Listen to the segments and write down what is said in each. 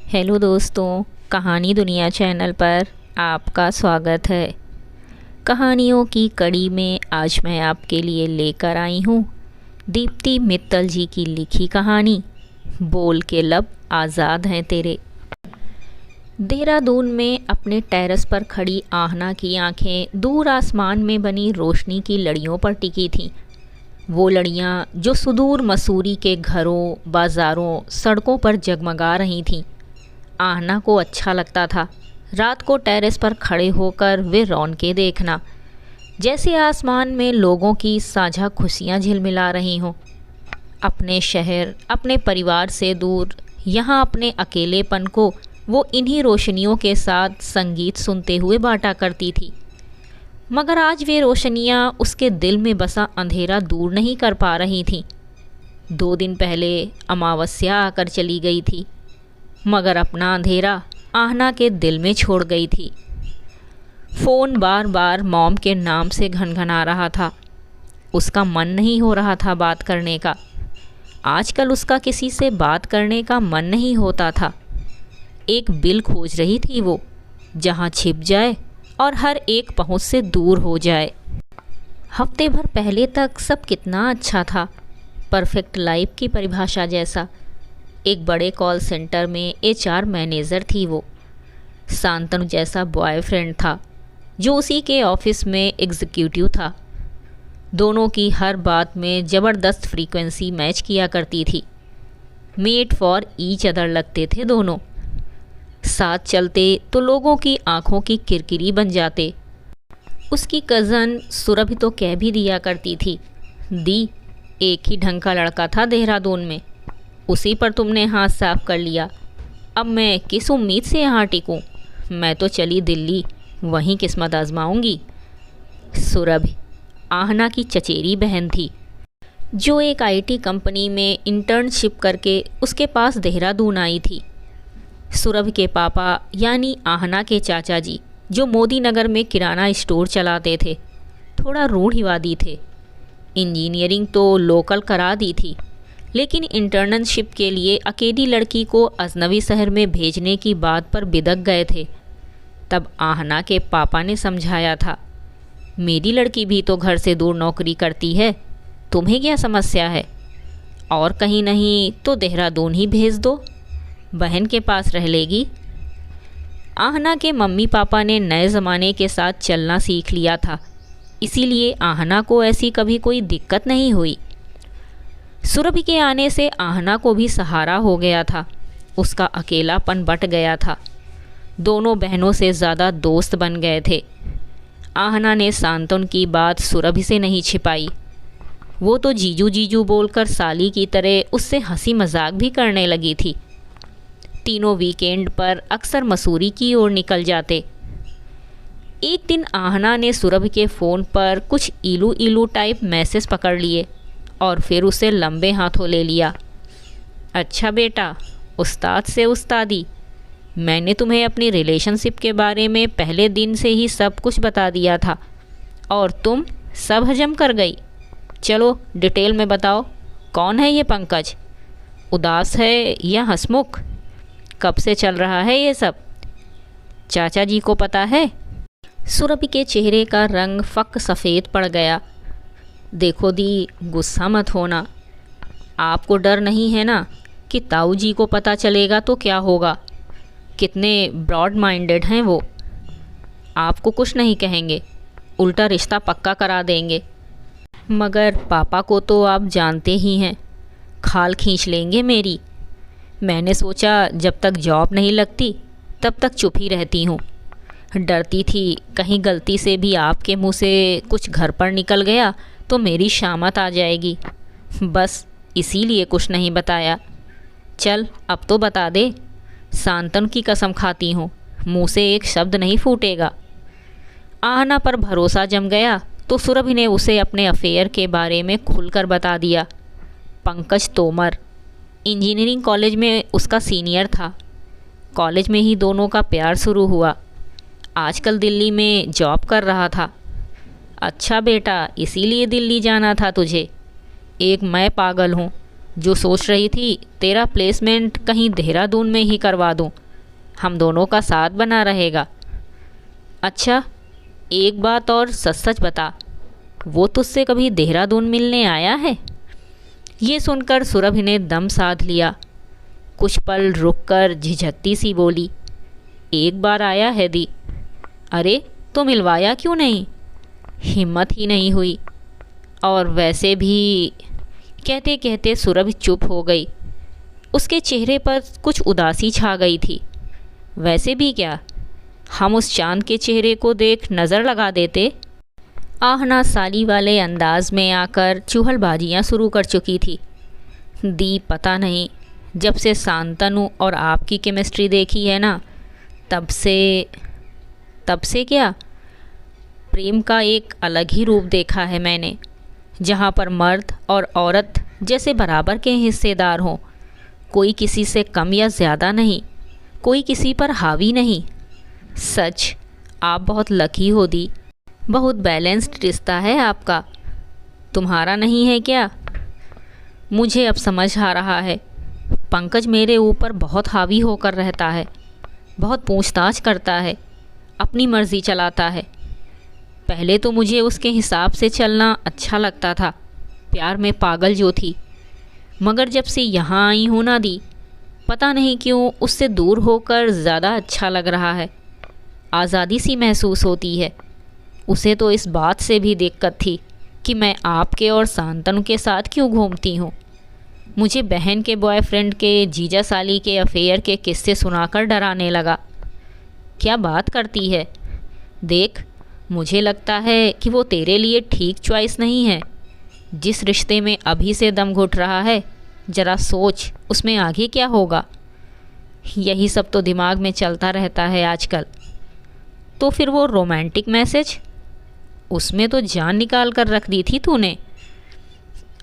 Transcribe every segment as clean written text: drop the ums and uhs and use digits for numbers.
Hello दोस्तों, कहानी दुनिया चैनल पर आपका स्वागत है। कहानियों की कड़ी में आज मैं आपके लिए लेकर आई हूँ दीप्ति मित्तल जी की लिखी कहानी बोल के लब आज़ाद हैं तेरे। देहरादून में अपने टेरेस पर खड़ी आहना की आंखें दूर आसमान में बनी रोशनी की लड़ियों पर टिकी थीं। वो लड़ियाँ जो सुदूर मसूरी के घरों, बाज़ारों, सड़कों पर जगमगा रही थीं। आहना को अच्छा लगता था रात को टेरेस पर खड़े होकर वे रौनकें देखना, जैसे आसमान में लोगों की साझा खुशियाँ झिलमिला रही हों। अपने शहर, अपने परिवार से दूर, यहाँ अपने अकेलेपन को वो इन्हीं रोशनियों के साथ संगीत सुनते हुए बांटा करती थी। मगर आज वे रोशनियाँ उसके दिल में बसा अंधेरा दूर नहीं कर पा रही थीं। 2 दिन पहले अमावस्या आकर चली गई थी, मगर अपना अंधेरा आहना के दिल में छोड़ गई थी। फ़ोन बार बार मॉम के नाम से घनघना रहा था। उसका मन नहीं हो रहा था बात करने का। आजकल उसका किसी से बात करने का मन नहीं होता था। एक बिल खोज रही थी वो, जहाँ छिप जाए और हर एक पहुँच से दूर हो जाए। हफ्ते भर पहले तक सब कितना अच्छा था, परफेक्ट लाइफ की परिभाषा जैसा। एक बड़े कॉल सेंटर में HR मैनेजर थी वो। शांतनु जैसा बॉयफ्रेंड था जो उसी के ऑफिस में एग्जीक्यूटिव था। दोनों की हर बात में ज़बरदस्त फ्रीक्वेंसी मैच किया करती थी। मेड फॉर ईच अदर लगते थे दोनों। साथ चलते तो लोगों की आंखों की किरकिरी बन जाते। उसकी कज़न सुरभि तो कह भी दिया करती थी, दी एक ही ढंग का लड़का था देहरादून में, उसी पर तुमने हाथ साफ कर लिया। अब मैं किस उम्मीद से यहाँ टिकूँ? मैं तो चली दिल्ली, वहीं किस्मत आजमाऊंगी। सुरभि आहना की चचेरी बहन थी, जो एक IT कंपनी में इंटर्नशिप करके उसके पास देहरादून आई थी। सुरभि के पापा यानी आहना के चाचा जी, जो मोदी नगर में किराना स्टोर चलाते थे, थोड़ा रूढ़िवादी थे। इंजीनियरिंग तो लोकल करा दी थी, लेकिन इंटर्नशिप के लिए अकेली लड़की को अजनबी शहर में भेजने की बात पर बिदक गए थे। तब आहना के पापा ने समझाया था, मेरी लड़की भी तो घर से दूर नौकरी करती है, तुम्हें क्या समस्या है? और कहीं नहीं तो देहरादून ही भेज दो, बहन के पास रह लेगी। आहना के मम्मी पापा ने नए ज़माने के साथ चलना सीख लिया था, इसीलिए आहना को ऐसी कभी कोई दिक्कत नहीं हुई। सुरभि के आने से आहना को भी सहारा हो गया था। उसका अकेलापन बट गया था। दोनों बहनों से ज़्यादा दोस्त बन गए थे। आहना ने शांतनु की बात सुरभि से नहीं छिपाई। वो तो जीजू जीजू बोलकर साली की तरह उससे हंसी मजाक भी करने लगी थी। तीनों वीकेंड पर अक्सर मसूरी की ओर निकल जाते। एक दिन आहना ने सुरभि के फ़ोन पर कुछ इलू इलू टाइप मैसेज पकड़ लिए और फिर उसे लंबे हाथों ले लिया। अच्छा बेटा, उस्ताद से उस्तादी, मैंने तुम्हें अपनी रिलेशनशिप के बारे में पहले दिन से ही सब कुछ बता दिया था और तुम सब हजम कर गई। चलो डिटेल में बताओ, कौन है ये पंकज? उदास है या हंसमुख? कब से चल रहा है ये सब? चाचा जी को पता है? सुरभि के चेहरे का रंग फक सफ़ेद पड़ गया। देखो दी, गुस्सा मत होना। आपको डर नहीं है ना कि ताऊ जी को पता चलेगा तो क्या होगा? कितने ब्रॉड माइंडेड हैं वो। आपको कुछ नहीं कहेंगे, उल्टा रिश्ता पक्का करा देंगे। मगर पापा को तो आप जानते ही हैं, खाल खींच लेंगे मेरी। मैंने सोचा जब तक जॉब नहीं लगती तब तक चुप ही रहती हूँ। डरती थी कहीं गलती से भी आपके मुंह से कुछ घर पर निकल गया तो मेरी शामत आ जाएगी। बस इसीलिए कुछ नहीं बताया। चल अब तो बता दे, शांतनु की कसम खाती हूँ, मुंह से एक शब्द नहीं फूटेगा। आहना पर भरोसा जम गया तो सुरभि ने उसे अपने अफेयर के बारे में खुलकर बता दिया। पंकज तोमर इंजीनियरिंग कॉलेज में उसका सीनियर था। कॉलेज में ही दोनों का प्यार शुरू हुआ। आजकल दिल्ली में जॉब कर रहा था। अच्छा बेटा, इसीलिए दिल्ली जाना था तुझे? एक मैं पागल हूँ जो सोच रही थी तेरा प्लेसमेंट कहीं देहरादून में ही करवा दूँ, हम दोनों का साथ बना रहेगा। अच्छा, एक बात और सच सच बता, वो तुझसे कभी देहरादून मिलने आया है? ये सुनकर सुरभि ने दम साध लिया। कुछ पल रुककर झिझकती सी बोली, एक बार आया है दी। अरे तो मिलवाया क्यों नहीं? हिम्मत ही नहीं हुई। और वैसे भी, कहते कहते सुरभि चुप हो गई। उसके चेहरे पर कुछ उदासी छा गई थी। वैसे भी क्या, हम उस चांद के चेहरे को देख नज़र लगा देते। आहना साली वाले अंदाज में आकर चुहलबाजियाँ शुरू कर चुकी थी। दी, पता नहीं, जब से शांतनु और आपकी केमिस्ट्री देखी है ना, तब से क्या, प्रेम का एक अलग ही रूप देखा है मैंने, जहाँ पर मर्द और औरत जैसे बराबर के हिस्सेदार हों। कोई किसी से कम या ज़्यादा नहीं, कोई किसी पर हावी नहीं। सच, आप बहुत लकी हो दी। बहुत बैलेंस्ड रिश्ता है आपका। तुम्हारा नहीं है क्या? मुझे अब समझ आ रहा है। पंकज मेरे ऊपर बहुत हावी होकर रहता है, बहुत पूछताछ करता है, अपनी मर्ज़ी चलाता है। पहले तो मुझे उसके हिसाब से चलना अच्छा लगता था, प्यार में पागल जो थी। मगर जब से यहाँ आई हूँ ना दी, पता नहीं क्यों उससे दूर होकर ज़्यादा अच्छा लग रहा है। आज़ादी सी महसूस होती है। उसे तो इस बात से भी दिक्कत थी कि मैं आपके और शांतनु के साथ क्यों घूमती हूँ। मुझे बहन के बॉयफ्रेंड के जीजा साली के अफेयर के किस्से सुनाकर डराने लगा। क्या बात करती है? देख, मुझे लगता है कि वो तेरे लिए ठीक चॉइस नहीं है। जिस रिश्ते में अभी से दम घुट रहा है, ज़रा सोच उसमें आगे क्या होगा। यही सब तो दिमाग में चलता रहता है आजकल। तो फिर वो रोमांटिक मैसेज, उसमें तो जान निकाल कर रख दी थी तूने।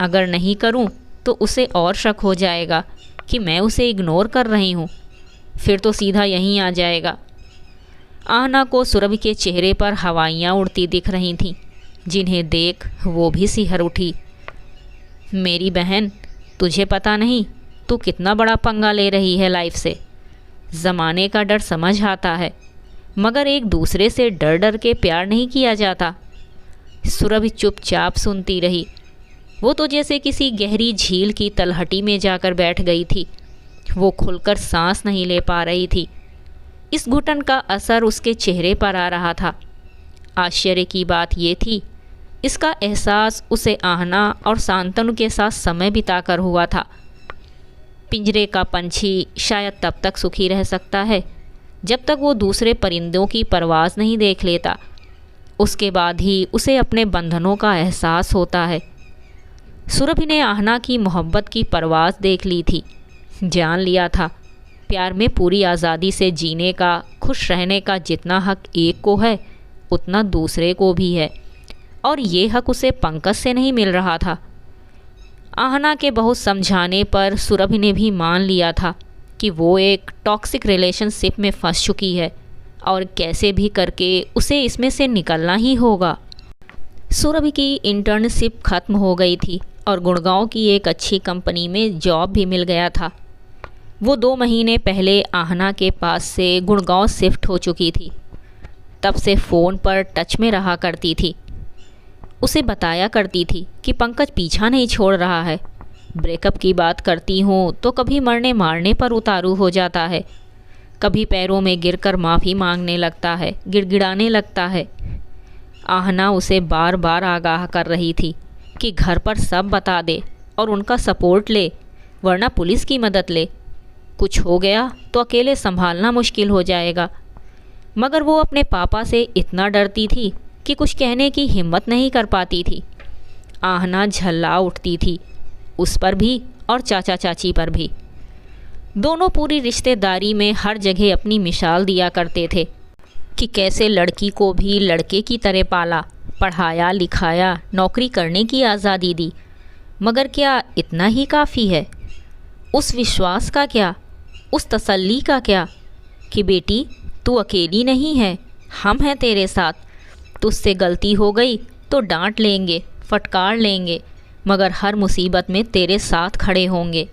अगर नहीं करूं तो उसे और शक हो जाएगा कि मैं उसे इग्नोर कर रही हूं, फिर तो सीधा यहीं आ जाएगा। आहना को सुरभि के चेहरे पर हवाइयाँ उड़ती दिख रही थीं, जिन्हें देख वो भी सिहर उठी। मेरी बहन, तुझे पता नहीं तू कितना बड़ा पंगा ले रही है लाइफ से। ज़माने का डर समझ आता है, मगर एक दूसरे से डर डर के प्यार नहीं किया जाता। सुरभि चुपचाप सुनती रही। वो तो जैसे किसी गहरी झील की तलहटी में जाकर बैठ गई थी। वो खुलकर सांस नहीं ले पा रही थी। इस घुटन का असर उसके चेहरे पर आ रहा था। आश्चर्य की बात ये थी, इसका एहसास उसे आहना और शांतनु के साथ समय बिताकर हुआ था। पिंजरे का पंछी शायद तब तक सुखी रह सकता है जब तक वो दूसरे परिंदों की परवाज़ नहीं देख लेता। उसके बाद ही उसे अपने बंधनों का एहसास होता है। सुरभि ने आहना की मोहब्बत की परवाज़ देख ली थी, जान लिया था प्यार में पूरी आज़ादी से जीने का, खुश रहने का जितना हक एक को है उतना दूसरे को भी है, और ये हक उसे पंकज से नहीं मिल रहा था। आहना के बहुत समझाने पर सुरभि ने भी मान लिया था कि वो एक टॉक्सिक रिलेशनशिप में फंस चुकी है और कैसे भी करके उसे इसमें से निकलना ही होगा। सुरभि की इंटर्नशिप ख़त्म हो गई थी और गुड़गांव की एक अच्छी कंपनी में जॉब भी मिल गया था। वो 2 महीने पहले आहना के पास से गुड़गांव शिफ्ट हो चुकी थी। तब से फ़ोन पर टच में रहा करती थी। उसे बताया करती थी कि पंकज पीछा नहीं छोड़ रहा है। ब्रेकअप की बात करती हूँ तो कभी मरने मारने पर उतारू हो जाता है, कभी पैरों में गिरकर माफ़ी मांगने लगता है, गिड़गिड़ाने लगता है। आहना उसे बार बार आगाह कर रही थी कि घर पर सब बता दे और उनका सपोर्ट ले, वरना पुलिस की मदद ले। कुछ हो गया तो अकेले संभालना मुश्किल हो जाएगा। मगर वो अपने पापा से इतना डरती थी कि कुछ कहने की हिम्मत नहीं कर पाती थी। आहना झल्ला उठती थी, उस पर भी और चाचा चाची पर भी। दोनों पूरी रिश्तेदारी में हर जगह अपनी मिसाल दिया करते थे कि कैसे लड़की को भी लड़के की तरह पाला, पढ़ाया लिखाया, नौकरी करने की आज़ादी दी। मगर क्या इतना ही काफ़ी है? उस विश्वास का क्या, उस तसल्ली का क्या कि बेटी तू अकेली नहीं है, हम हैं तेरे साथ। तुझसे गलती हो गई तो डांट लेंगे, फटकार लेंगे, मगर हर मुसीबत में तेरे साथ खड़े होंगे।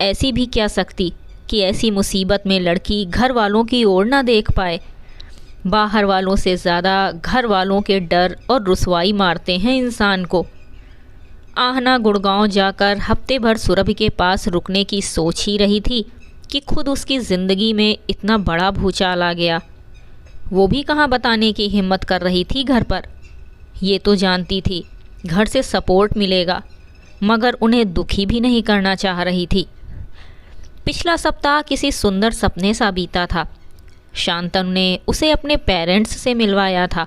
ऐसी भी क्या सकती कि ऐसी मुसीबत में लड़की घर वालों की ओर ना देख पाए। बाहर वालों से ज़्यादा घर वालों के डर और रुसवाई मारते हैं इंसान को। आहना गुड़गांव जाकर हफ्ते भर सुरभि के पास रुकने की सोच ही रही थी कि खुद उसकी ज़िंदगी में इतना बड़ा भूचाल आ गया। वो भी कहाँ बताने की हिम्मत कर रही थी घर पर। ये तो जानती थी घर से सपोर्ट मिलेगा, मगर उन्हें दुखी भी नहीं करना चाह रही थी। पिछला सप्ताह किसी सुंदर सपने सा बीता था। शांतनु ने उसे अपने पेरेंट्स से मिलवाया था।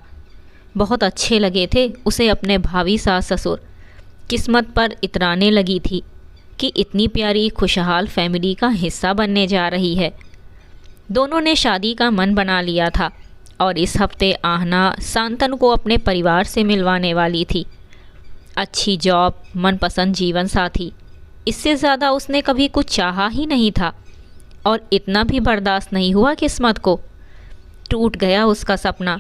बहुत अच्छे लगे थे उसे अपने भावी सास ससुर। किस्मत पर इतराने लगी थी कि इतनी प्यारी खुशहाल फैमिली का हिस्सा बनने जा रही है। दोनों ने शादी का मन बना लिया था और इस हफ्ते आहना शांतनु को अपने परिवार से मिलवाने वाली थी। अच्छी जॉब, मनपसंद जीवन साथी, इससे ज़्यादा उसने कभी कुछ चाहा ही नहीं था और इतना भी बर्दाश्त नहीं हुआ किस्मत को। टूट गया उसका सपना।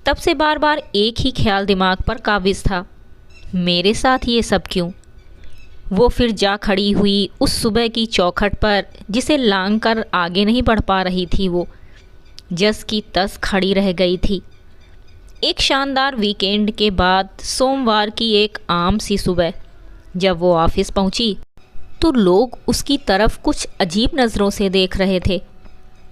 तब से बार बार एक ही ख्याल दिमाग पर काबिज था, मेरे साथ ये सब क्यों। वो फिर जा खड़ी हुई उस सुबह की चौखट पर जिसे लांग कर आगे नहीं बढ़ पा रही थी। वो जस की तस खड़ी रह गई थी। एक शानदार वीकेंड के बाद सोमवार की एक आम सी सुबह जब वो ऑफिस पहुंची तो लोग उसकी तरफ कुछ अजीब नज़रों से देख रहे थे।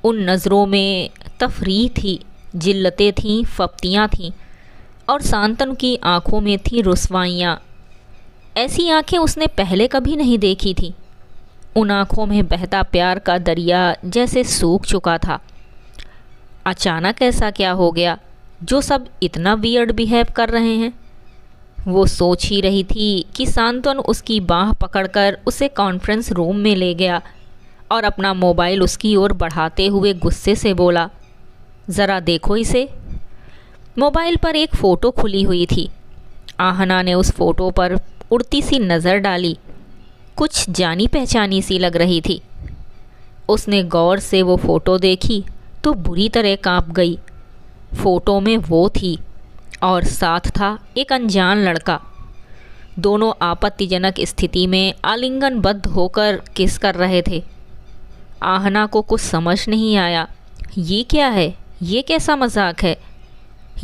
उन नज़रों में तफरीह थी, जिल्लतें थीं, फप्तियाँ थीं और शांतनु की आंखों में थी रुसवाइयाँ। ऐसी आंखें उसने पहले कभी नहीं देखी थी। उन आंखों में बहता प्यार का दरिया जैसे सूख चुका था। अचानक ऐसा क्या हो गया जो सब इतना वियर्ड बिहेव कर रहे हैं। वो सोच ही रही थी कि शांतनु उसकी बाह पकड़कर उसे कॉन्फ्रेंस रूम में ले गया और अपना मोबाइल उसकी ओर बढ़ाते हुए गुस्से से बोला, ज़रा देखो इसे। मोबाइल पर एक फ़ोटो खुली हुई थी। आहना ने उस फ़ोटो पर उड़ती सी नज़र डाली। कुछ जानी पहचानी सी लग रही थी। उसने गौर से वो फ़ोटो देखी तो बुरी तरह कांप गई। फ़ोटो में वो थी और साथ था एक अनजान लड़का। दोनों आपत्तिजनक स्थिति में आलिंगनबद्ध होकर किस कर रहे थे। आहना को कुछ समझ नहीं आया। ये क्या है? ये कैसा मजाक है?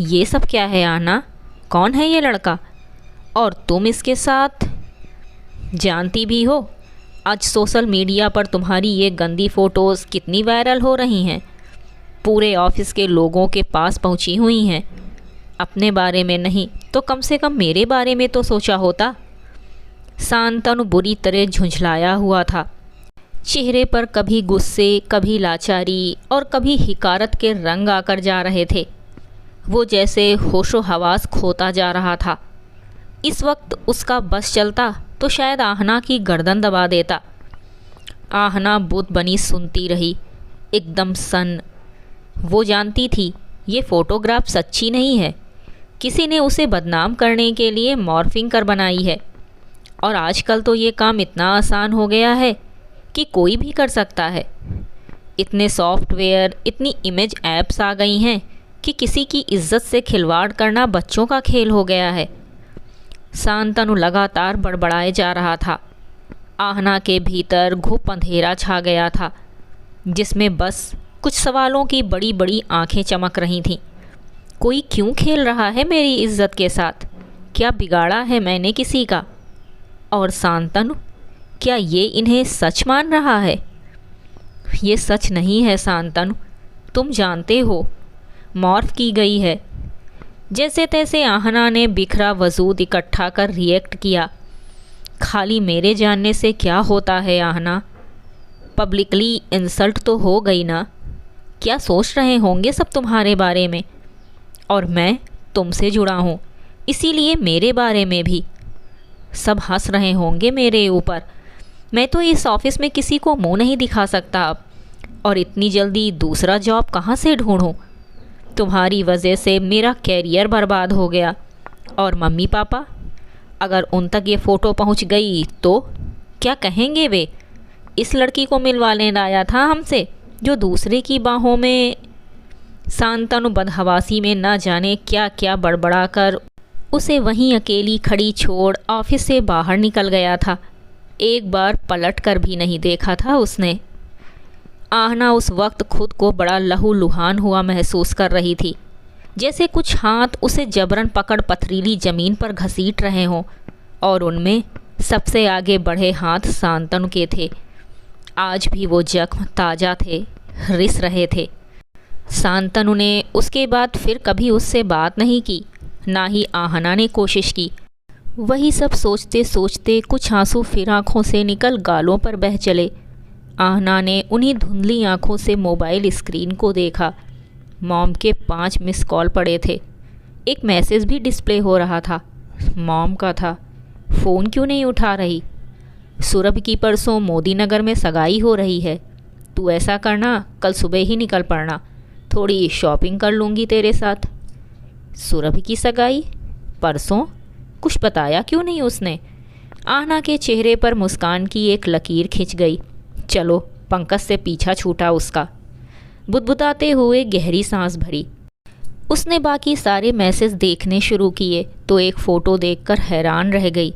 ये सब क्या है आहना? कौन है ये लड़का? और तुम इसके साथ? जानती भी हो आज सोशल मीडिया पर तुम्हारी ये गंदी फ़ोटोज़ कितनी वायरल हो रही हैं। पूरे ऑफिस के लोगों के पास पहुंची हुई हैं। अपने बारे में नहीं तो कम से कम मेरे बारे में तो सोचा होता। शांतनु बुरी तरह झुंझलाया हुआ था। चेहरे पर कभी गुस्से, कभी लाचारी और कभी हिकारत के रंग आकर जा रहे थे। वो जैसे होशो हवास खोता जा रहा था। इस वक्त उसका बस चलता तो शायद आहना की गर्दन दबा देता। आहना बुत बनी सुनती रही, एकदम सन्न। वो जानती थी ये फ़ोटोग्राफ सच्ची नहीं है। किसी ने उसे बदनाम करने के लिए मॉर्फिंग कर बनाई है। और आजकल तो ये काम इतना आसान हो गया है कि कोई भी कर सकता है। इतने सॉफ्टवेयर, इतनी इमेज ऐप्स आ गई हैं कि किसी की इज्जत से खिलवाड़ करना बच्चों का खेल हो गया है। शांतनु लगातार बड़बड़ाए जा रहा था। आहना के भीतर घुप अंधेरा छा गया था जिसमें बस कुछ सवालों की बड़ी बड़ी आंखें चमक रही थीं। कोई क्यों खेल रहा है मेरी इज्जत के साथ? क्या बिगाड़ा है मैंने किसी का? और शांतनु, क्या ये इन्हें सच मान रहा है? ये सच नहीं है शांतनु, तुम जानते हो। मॉर्फ की गई है। जैसे तैसे आहना ने बिखरा वजूद इकट्ठा कर रिएक्ट किया। खाली मेरे जानने से क्या होता है आहना? पब्लिकली इंसल्ट तो हो गई ना। क्या सोच रहे होंगे सब तुम्हारे बारे में? और मैं तुमसे जुड़ा हूँ, इसीलिए मेरे बारे में भी सब हंस रहे होंगे मेरे ऊपर। मैं तो इस ऑफिस में किसी को मुंह नहीं दिखा सकता अब। और इतनी जल्दी दूसरा जॉब कहाँ से ढूंढूं? तुम्हारी वजह से मेरा कैरियर बर्बाद हो गया। और मम्मी पापा, अगर उन तक ये फ़ोटो पहुंच गई तो क्या कहेंगे वे? इस लड़की को मिलवा लेना आया था हमसे जो दूसरे की बाहों में। शांतनु बदहवासी में न जाने क्या क्या बड़बड़ा कर उसे वहीं अकेली खड़ी छोड़ ऑफिस से बाहर निकल गया था। एक बार पलट कर भी नहीं देखा था उसने। आहना उस वक्त खुद को बड़ा लहूलुहान हुआ महसूस कर रही थी, जैसे कुछ हाथ उसे जबरन पकड़ पथरीली ज़मीन पर घसीट रहे हों, और उनमें सबसे आगे बढ़े हाथ शांतनु के थे। आज भी वो जख्म ताज़ा थे, रिस रहे थे। शांतनु ने उसके बाद फिर कभी उससे बात नहीं की, ना ही आहना ने कोशिश की। वही सब सोचते सोचते कुछ आंसू फिर आँखों से निकल गालों पर बह चले। आहना ने उन्हीं धुंधली आँखों से मोबाइल स्क्रीन को देखा। मॉम के 5 मिस कॉल पड़े थे। एक मैसेज भी डिस्प्ले हो रहा था, मॉम का था। फ़ोन क्यों नहीं उठा रही? सुरभि की परसों मोदी नगर में सगाई हो रही है। तू ऐसा करना, कल सुबह ही निकल पड़ना, थोड़ी शॉपिंग कर लूँगी तेरे साथ। सुरभि की सगाई? परसों? कुछ बताया क्यों नहीं उसने? आहना के चेहरे पर मुस्कान की एक लकीर खिंच गई। चलो, पंकज से पीछा छूटा उसका। बुदबुदाते हुए गहरी सांस भरी। उसने बाकी सारे मैसेज देखने शुरू किए तो एक फ़ोटो देखकर हैरान रह गई।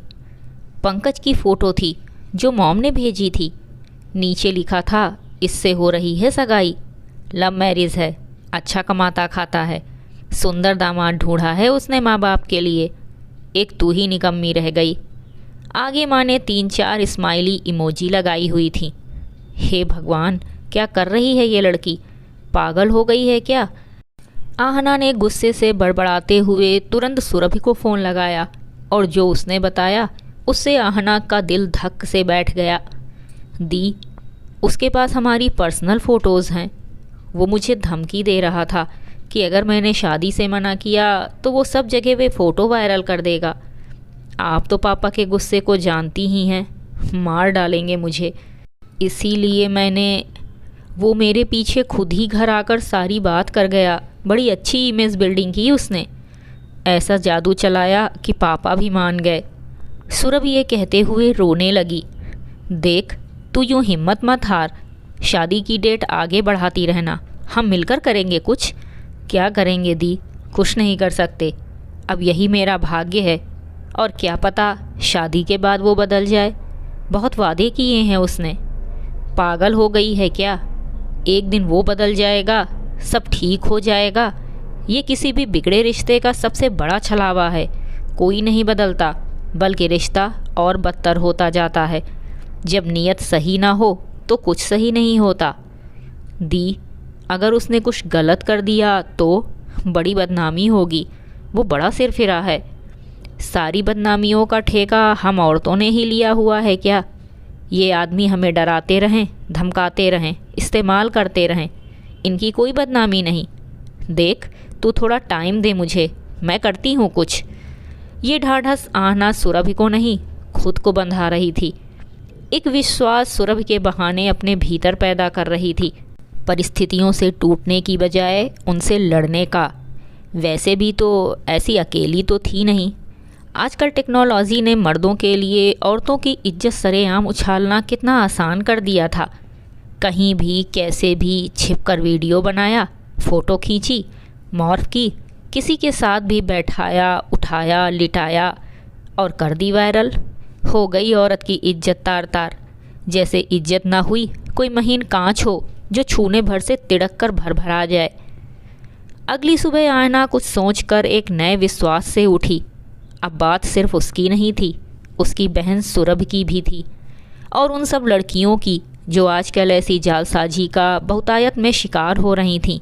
पंकज की फ़ोटो थी जो मॉम ने भेजी थी। नीचे लिखा था, इससे हो रही है सगाई, लव मैरिज है, अच्छा कमाता खाता है, सुंदर दामाद ढूंढा है उसने माँ बाप के लिए, एक तू ही निकम्मी रह गई। आगे माँ ने 3-4 स्माइली इमोजी लगाई हुई थी। हे भगवान, क्या कर रही है ये लड़की? पागल हो गई है क्या? आहना ने गुस्से से बड़बड़ाते हुए तुरंत सुरभि को फ़ोन लगाया, और जो उसने बताया उससे आहना का दिल धक से बैठ गया। दी, उसके पास हमारी पर्सनल फ़ोटोज़ हैं। वो मुझे धमकी दे रहा था कि अगर मैंने शादी से मना किया तो वो सब जगह वे फ़ोटो वायरल कर देगा। आप तो पापा के गुस्से को जानती ही हैं, मार डालेंगे मुझे। इसीलिए वो मेरे पीछे खुद ही घर आकर सारी बात कर गया। बड़ी अच्छी इमेज बिल्डिंग की उसने, ऐसा जादू चलाया कि पापा भी मान गए। सुरभि ये कहते हुए रोने लगी। देख, तू यूँ हिम्मत मत हार, शादी की डेट आगे बढ़ाती रहना, हम मिलकर करेंगे कुछ। क्या करेंगे दी? कुछ नहीं कर सकते। अब यही मेरा भाग्य है, और क्या पता शादी के बाद वो बदल जाए। बहुत वादे किए हैं उसने। पागल हो गई है क्या? एक दिन वो बदल जाएगा, सब ठीक हो जाएगा। ये किसी भी बिगड़े रिश्ते का सबसे बड़ा छलावा है। कोई नहीं बदलता, बल्कि रिश्ता और बदतर होता जाता है। जब नीयत सही ना हो तो कुछ सही नहीं होता। दी, अगर उसने कुछ गलत कर दिया तो बड़ी बदनामी होगी। वो बड़ा सिर फिरा है। सारी बदनामियों का ठेका हम औरतों ने ही लिया हुआ है क्या? ये आदमी हमें डराते रहें, धमकाते रहें, इस्तेमाल करते रहें, इनकी कोई बदनामी नहीं। देख, तू थोड़ा टाइम दे मुझे, मैं करती हूँ कुछ। ये ढाढ़स आहना सुरभि को नहीं, खुद को बंधा रही थी। एक विश्वास सुरभि के बहाने अपने भीतर पैदा कर रही थी, परिस्थितियों से टूटने की बजाय उनसे लड़ने का। वैसे भी तो ऐसी अकेली तो थी नहीं। आजकल टेक्नोलॉजी ने मर्दों के लिए औरतों की इज्जत सरेआम उछालना कितना आसान कर दिया था। कहीं भी कैसे भी छिपकर वीडियो बनाया, फ़ोटो खींची, मॉर्फ की, किसी के साथ भी बैठाया, उठाया, लिटाया और कर दी वायरल। हो गई औरत की इज्जत तार तार। जैसे इज्जत ना हुई कोई महीन कांच हो जो छूने भर से तिड़क कर भर भरा जाए। अगली सुबह आयना कुछ सोचकर एक नए विश्वास से उठी। अब बात सिर्फ उसकी नहीं थी, उसकी बहन सुरभि की भी थी, और उन सब लड़कियों की जो आजकल ऐसी जालसाजी का बहुतायत में शिकार हो रही थीं।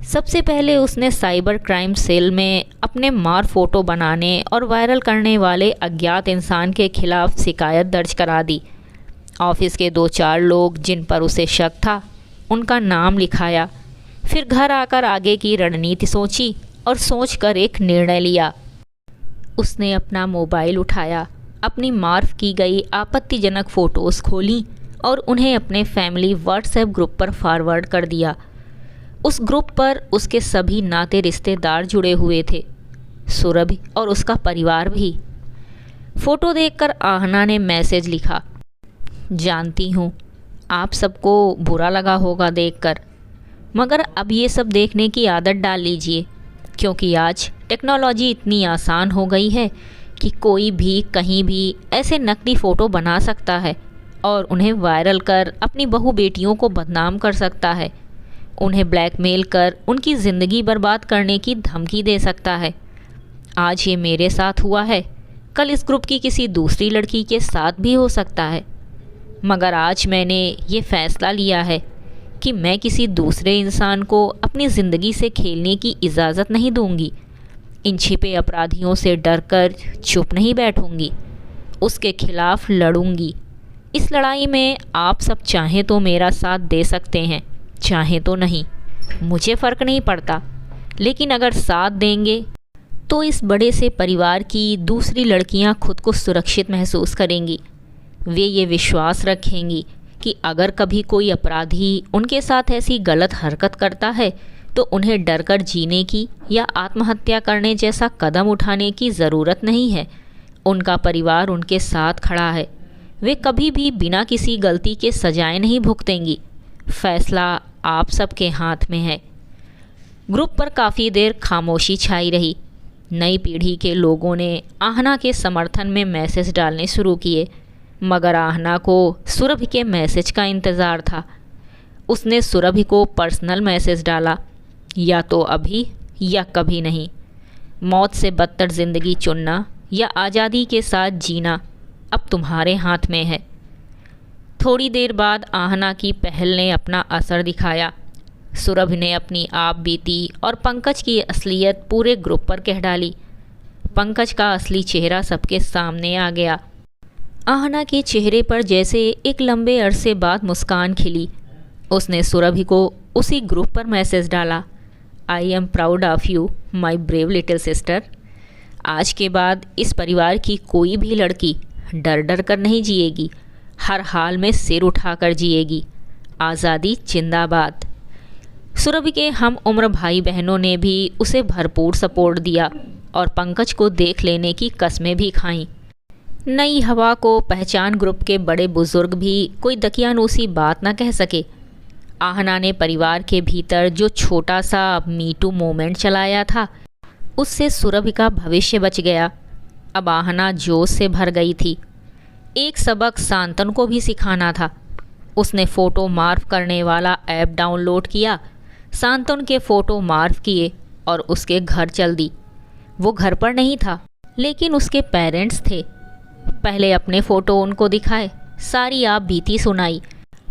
सबसे पहले उसने साइबर क्राइम सेल में अपने मार फोटो बनाने और वायरल करने वाले अज्ञात इंसान के खिलाफ शिकायत दर्ज करा दी। ऑफिस के 2-4 लोग जिन पर उसे शक था उनका नाम लिखाया। फिर घर आकर आगे की रणनीति सोची और सोचकर एक निर्णय लिया। उसने अपना मोबाइल उठाया, अपनी मार्फ की गई आपत्तिजनक फ़ोटोज़ खोलीं और उन्हें अपने फैमिली व्हाट्सएप ग्रुप पर फॉरवर्ड कर दिया। उस ग्रुप पर उसके सभी नाते रिश्तेदार जुड़े हुए थे, सुरभि और उसका परिवार भी। फ़ोटो देखकर आहना ने मैसेज लिखा, जानती हूँ आप सबको बुरा लगा होगा देखकर, मगर अब ये सब देखने की आदत डाल लीजिए, क्योंकि आज टेक्नोलॉजी इतनी आसान हो गई है कि कोई भी कहीं भी ऐसे नकली फ़ोटो बना सकता है और उन्हें वायरल कर अपनी बहू बेटियों को बदनाम कर सकता है, उन्हें ब्लैकमेल कर उनकी ज़िंदगी बर्बाद करने की धमकी दे सकता है। आज ये मेरे साथ हुआ है, कल इस ग्रुप की किसी दूसरी लड़की के साथ भी हो सकता है। मगर आज मैंने ये फ़ैसला लिया है कि मैं किसी दूसरे इंसान को अपनी ज़िंदगी से खेलने की इजाज़त नहीं दूंगी। इन छिपे अपराधियों से डरकर चुप नहीं बैठूंगी, उसके खिलाफ लड़ूंगी। इस लड़ाई में आप सब चाहें तो मेरा साथ दे सकते हैं, चाहें तो नहीं, मुझे फ़र्क नहीं पड़ता। लेकिन अगर साथ देंगे तो इस बड़े से परिवार की दूसरी लड़कियां खुद को सुरक्षित महसूस करेंगी। वे ये विश्वास रखेंगी कि अगर कभी कोई अपराधी उनके साथ ऐसी गलत हरकत करता है तो उन्हें डरकर जीने की या आत्महत्या करने जैसा कदम उठाने की ज़रूरत नहीं है। उनका परिवार उनके साथ खड़ा है। वे कभी भी बिना किसी गलती के सजाएं नहीं भुगतेंगी। फैसला आप सबके हाथ में है। ग्रुप पर काफ़ी देर खामोशी छाई रही। नई पीढ़ी के लोगों ने आहना के समर्थन में मैसेज डालने शुरू किए, मगर आहना को सुरभि के मैसेज का इंतज़ार था। उसने सुरभि को पर्सनल मैसेज डाला, या तो अभी या कभी नहीं। मौत से बदतर ज़िंदगी चुनना या आज़ादी के साथ जीना अब तुम्हारे हाथ में है। थोड़ी देर बाद आहना की पहल ने अपना असर दिखाया। सुरभि ने अपनी आप बीती और पंकज की असलियत पूरे ग्रुप पर कह डाली। पंकज का असली चेहरा सबके सामने आ गया। आहना के चेहरे पर जैसे एक लंबे अरसे बाद मुस्कान खिली। उसने सुरभि को उसी ग्रुप पर मैसेज डाला, I am proud of you my brave little sister. आज के बाद इस परिवार की कोई भी लड़की डर डर कर नहीं जिएगी, हर हाल में सिर उठाकर जिएगी। आज़ादी जिंदाबाद। सुरभि के हम उम्र भाई बहनों ने भी उसे भरपूर सपोर्ट दिया और पंकज को देख लेने की कस्में भी खाईं। नई हवा को पहचान ग्रुप के बड़े बुजुर्ग भी कोई दकियानूसी बात न कह सके। आहना ने परिवार के भीतर जो छोटा सा मीटू मोमेंट चलाया था, उससे सुरभि का भविष्य बच गया। अब आहना जोश से भर गई थी। एक सबक शांतनु को भी सिखाना था। उसने फ़ोटो मार्फ करने वाला ऐप डाउनलोड किया, शांतनु के फ़ोटो मार्फ किए और उसके घर चल दी। वो घर पर नहीं था, लेकिन उसके पेरेंट्स थे। पहले अपने फ़ोटो उनको दिखाए, सारी आप बीती सुनाई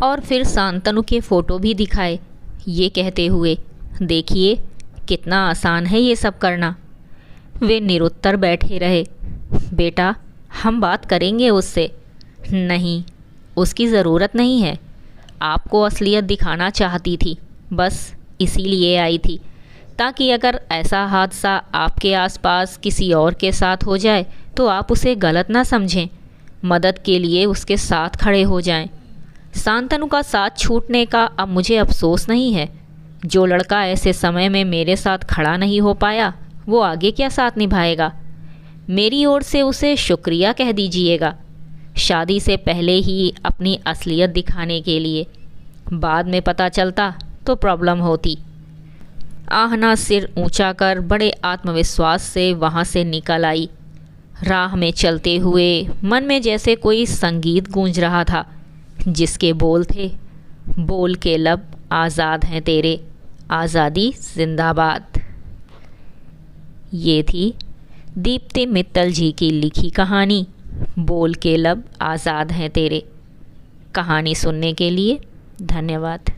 और फिर शांतनु के फ़ोटो भी दिखाए, ये कहते हुए, देखिए कितना आसान है ये सब करना। वे निरुत्तर बैठे रहे। बेटा, हम बात करेंगे उससे। नहीं, उसकी ज़रूरत नहीं है। आपको असलियत दिखाना चाहती थी, बस इसीलिए आई थी, ताकि अगर ऐसा हादसा आपके आसपास किसी और के साथ हो जाए तो आप उसे गलत ना समझें, मदद के लिए उसके साथ खड़े हो जाएं। शांतनु का साथ छूटने का अब मुझे अफसोस नहीं है। जो लड़का ऐसे समय में मेरे साथ खड़ा नहीं हो पाया, वो आगे क्या साथ निभाएगा। मेरी ओर से उसे शुक्रिया कह दीजिएगा, शादी से पहले ही अपनी असलियत दिखाने के लिए। बाद में पता चलता तो प्रॉब्लम होती। आहना सिर ऊंचा कर बड़े आत्मविश्वास से वहाँ से निकल आई। राह में चलते हुए मन में जैसे कोई संगीत गूंज रहा था, जिसके बोल थे, बोल के लब आज़ाद हैं तेरे, आज़ादी जिंदाबाद। ये थी दीप्ति मित्तल जी की लिखी कहानी, बोल के लब आज़ाद हैं तेरे। कहानी सुनने के लिए धन्यवाद।